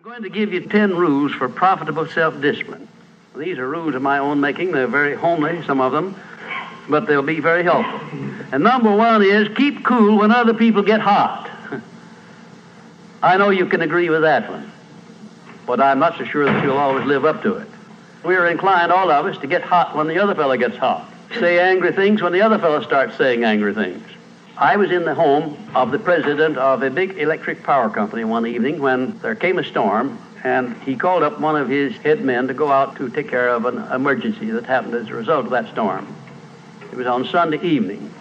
going to give you 10 rules for profitable self-discipline. These are rules of my own making. They're very homely, some of them, but they'll be very helpful. And number one is keep cool when other people get hot. I know you can agree with that one, but I'm not so sure that you'll always live up to it. We're inclined, all of us, to get hot when the other fellow gets hot. Say angry things when the other fellow starts saying angry things. I was in the home of the president of a big electric power company one evening when there came a storm, and he called up one of his head men to go out to take care of an emergency that happened as a result of that storm. It was on Sunday evening.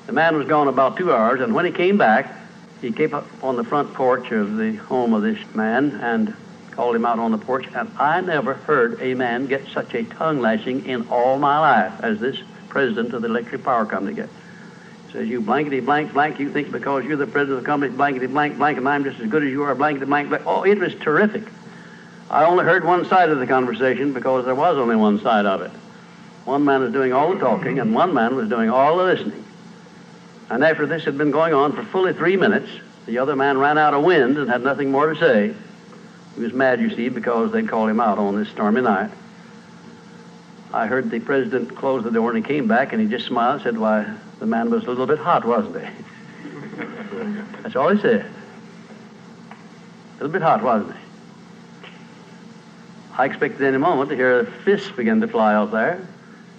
The man was gone about 2 hours, and when he came back, he came up on the front porch of the home of this man and called him out on the porch, and I never heard a man get such a tongue lashing in all my life as this president of the electric power company gets. Says, you blankety blank blank, you think because you're the president of the company, blankety blank blank, and I'm just as good as you are, blankety blank blank. Oh, it was terrific. I only heard one side of the conversation because there was only one side of it. One man was doing all the talking, and one man was doing all the listening. And after this had been going on for fully 3 minutes, the other man ran out of wind and had nothing more to say. He was mad, you see, because they'd called him out on this stormy night. I heard the president close the door, and he came back, and he just smiled and said, why, the man was a little bit hot, wasn't he? That's all he said. A little bit hot, wasn't he? I expected any moment to hear fists begin to fly out there.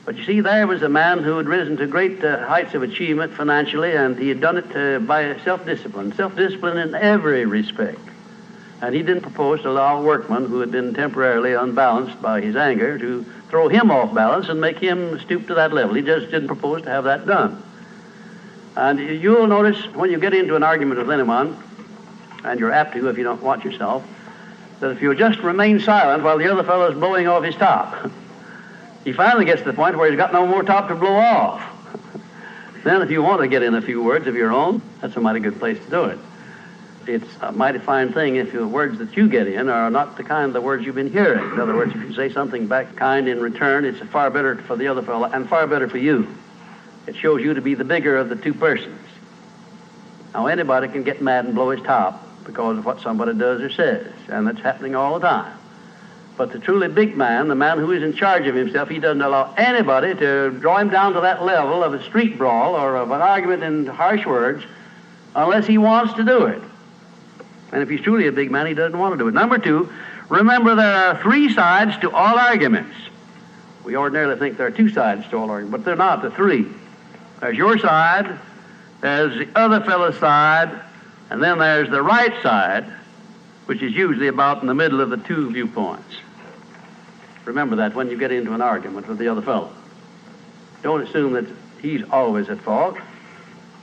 But you see, there was a man who had risen to great heights of achievement financially, and he had done it by self-discipline in every respect. And he didn't propose to allow a workman who had been temporarily unbalanced by his anger to throw him off balance and make him stoop to that level. He just didn't propose to have that done. And you'll notice when you get into an argument with anyone, and you're apt to if you don't watch yourself, that if you'll just remain silent while the other fellow is blowing off his top, he finally gets to the point where he's got no more top to blow off. Then if you want to get in a few words of your own, that's a mighty good place to do it. It's a mighty fine thing if the words that you get in are not the kind of the words you've been hearing. In other words, if you say something back kind in return, it's far better for the other fellow and far better for you. It shows you to be the bigger of the two persons. Now, anybody can get mad and blow his top because of what somebody does or says, and that's happening all the time. But the truly big man, the man who is in charge of himself, he doesn't allow anybody to draw him down to that level of a street brawl or of an argument in harsh words unless he wants to do it. And if he's truly a big man, he doesn't want to do it. Number two, remember there are 3 sides to all arguments. We ordinarily think there are 2 sides to all arguments, but they're not. They're 3. There's your side, there's the other fellow's side, and then there's the right side, which is usually about in the middle of the 2 viewpoints. Remember that when you get into an argument with the other fellow. Don't assume that he's always at fault.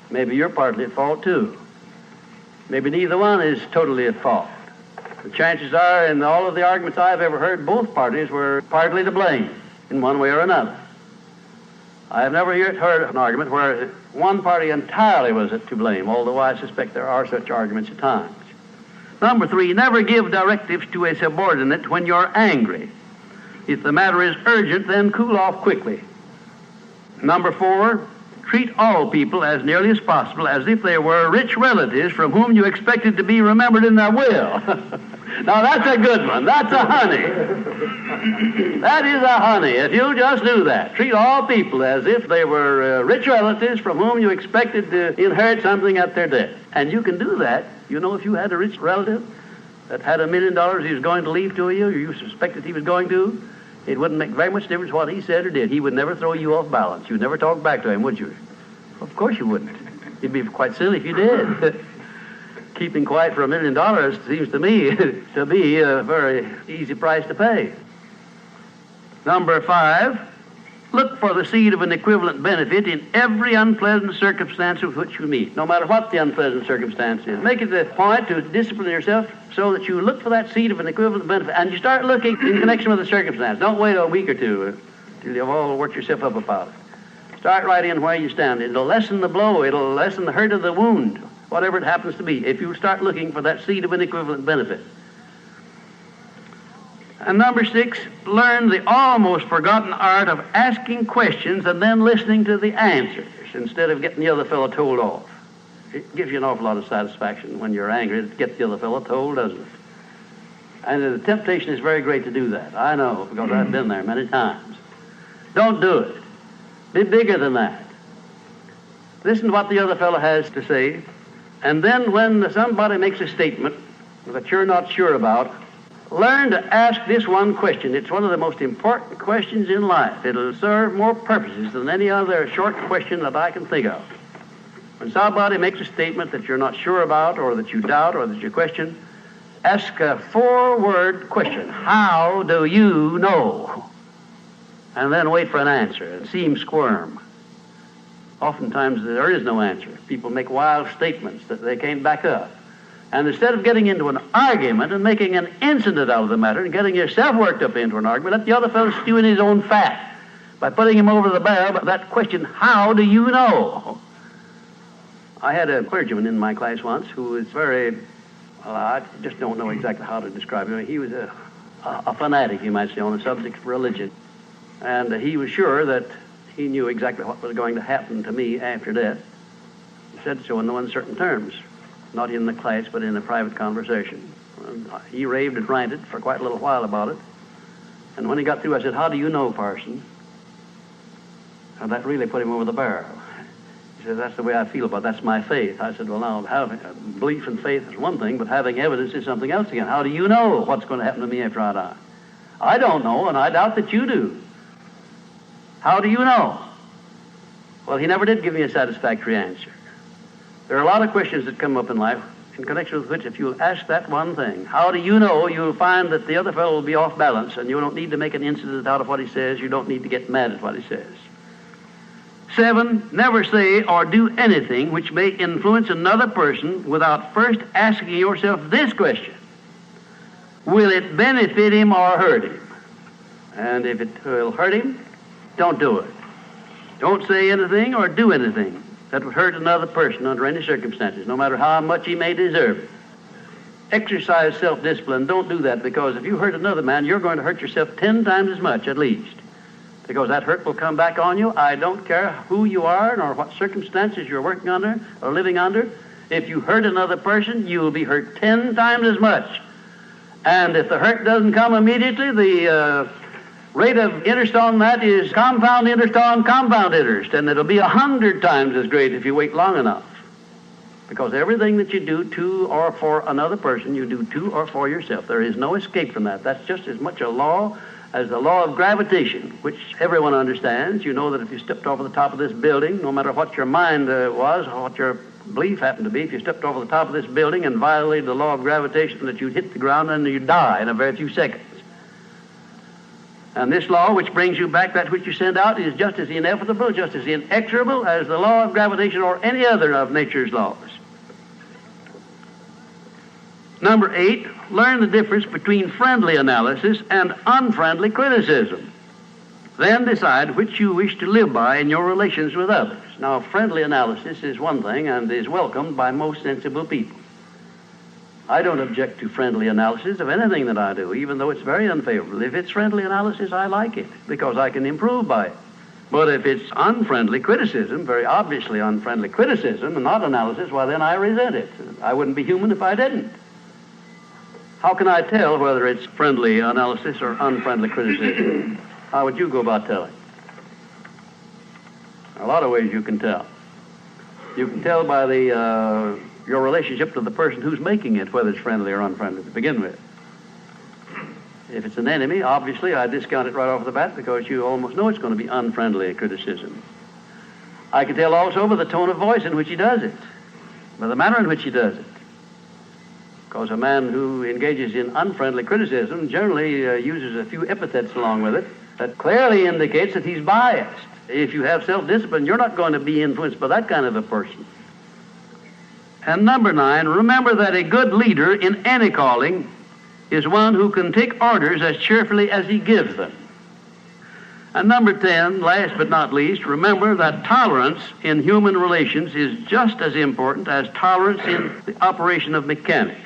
Maybe you're partly at fault too. Maybe neither one is totally at fault. The chances are, in all of the arguments I've ever heard, both parties were partly to blame in one way or another. I have never heard an argument where one party entirely was to blame, although I suspect there are such arguments at times. Number 3, never give directives to a subordinate when you're angry. If the matter is urgent, then cool off quickly. Number 4, treat all people as nearly as possible as if they were rich relatives from whom you expected to be remembered in their will. Now that's a good one. That's a honey. That is a honey. If you just do that, treat all people as if they were rich relatives from whom you expected to inherit something at their death. And you can do that. You know, if you had a rich relative that had $1 million he was going to leave to you, or you suspected he was going to, it wouldn't make very much difference what he said or did. He would never throw you off balance. You'd never talk back to him, would you? Of course you wouldn't. You'd be quite silly if you did. Keeping quiet for $1 million seems to me to be a very easy price to pay. Number 5, look for the seed of an equivalent benefit in every unpleasant circumstance with which you meet, no matter what the unpleasant circumstance is. Make it a point to discipline yourself so that you look for that seed of an equivalent benefit, and you start looking in connection with the circumstance. Don't wait a week or two till you've all worked yourself up about it. Start right in where you stand. It'll lessen the blow. It'll lessen the hurt of the wound, whatever it happens to be, if you start looking for that seed of an equivalent benefit. And number 6, learn the almost forgotten art of asking questions and then listening to the answers instead of getting the other fellow told off. It gives you an awful lot of satisfaction when you're angry to get the other fellow told, doesn't it? And the temptation is very great to do that. I know, because I've been there many times. Don't do it. Be bigger than that. Listen to what the other fellow has to say, and then when somebody makes a statement that you're not sure about, learn to ask this one question. It's one of the most important questions in life. It'll serve more purposes than any other short question that I can think of. When somebody makes a statement that you're not sure about, or that you doubt, or that you question, ask a 4-word question. How do you know? And then wait for an answer and see him squirm. Oftentimes there is no answer. People make wild statements that they can't back up. And instead of getting into an argument and making an incident out of the matter and getting yourself worked up into an argument, let the other fellow stew in his own fat by putting him over the barrel. But that question, how do you know? I had a clergyman in my class once who was very, well, I just don't know exactly how to describe him. He was a fanatic, you might say, on the subject of religion. And he was sure that he knew exactly what was going to happen to me after death. He said so in no uncertain terms, not in the class, but in a private conversation. And he raved and ranted for quite a little while about it. And when he got through, I said, how do you know, parson? And that really put him over the barrel. He said, that's the way I feel about it. That's my faith. I said, well, now, having belief and faith is one thing, but having evidence is something else again. How do you know what's going to happen to me after I die? I don't know, and I doubt that you do. How do you know? Well, he never did give me a satisfactory answer. There are a lot of questions that come up in life in connection with which, if you'll ask that one thing, how do you know, you'll find that the other fellow will be off balance, and you don't need to make an incident out of what he says. You don't need to get mad at what he says. 7, never say or do anything which may influence another person without first asking yourself this question: will it benefit him or hurt him? And if it will hurt him, don't do it. Don't say anything or do anything that would hurt another person under any circumstances, no matter how much he may deserve it. Exercise self-discipline. Don't do that, because if you hurt another man, you're going to hurt yourself 10 times as much at least, because that hurt will come back on you. I don't care who you are nor what circumstances you're working under or living under. If you hurt another person, you will be hurt 10 times as much. And if the hurt doesn't come immediately, the rate of interest on that is compound interest on compound interest, and it'll be 100 times as great if you wait long enough. Because everything that you do to or for another person, you do to or for yourself. There is no escape from that. That's just as much a law as the law of gravitation, which everyone understands. You know that if you stepped over the top of this building, no matter what your mind was or what your belief happened to be, if you stepped over the top of this building and violated the law of gravitation, that you'd hit the ground and you'd die in a very few seconds. And this law, which brings you back that which you send out, is just as inevitable, just as inexorable as the law of gravitation or any other of nature's laws. Number 8, learn the difference between friendly analysis and unfriendly criticism. Then decide which you wish to live by in your relations with others. Now, friendly analysis is one thing and is welcomed by most sensible people. I don't object to friendly analysis of anything that I do, even though it's very unfavorable. If it's friendly analysis, I like it, because I can improve by it. But if it's unfriendly criticism, very obviously unfriendly criticism, and not analysis, well, then I resent it. I wouldn't be human if I didn't. How can I tell whether it's friendly analysis or unfriendly criticism? How would you go about telling? A lot of ways you can tell. You can tell by your relationship to the person who's making it, whether it's friendly or unfriendly to begin with. If it's an enemy, obviously I discount it right off the bat, because you almost know it's going to be unfriendly criticism. I can tell also by the tone of voice in which he does it, by the manner in which he does it. Because a man who engages in unfriendly criticism generally uses a few epithets along with it that clearly indicates that he's biased. If you have self-discipline, you're not going to be influenced by that kind of a person. And number 9, remember that a good leader in any calling is one who can take orders as cheerfully as he gives them. And number 10, last but not least, remember that tolerance in human relations is just as important as tolerance in the operation of mechanics.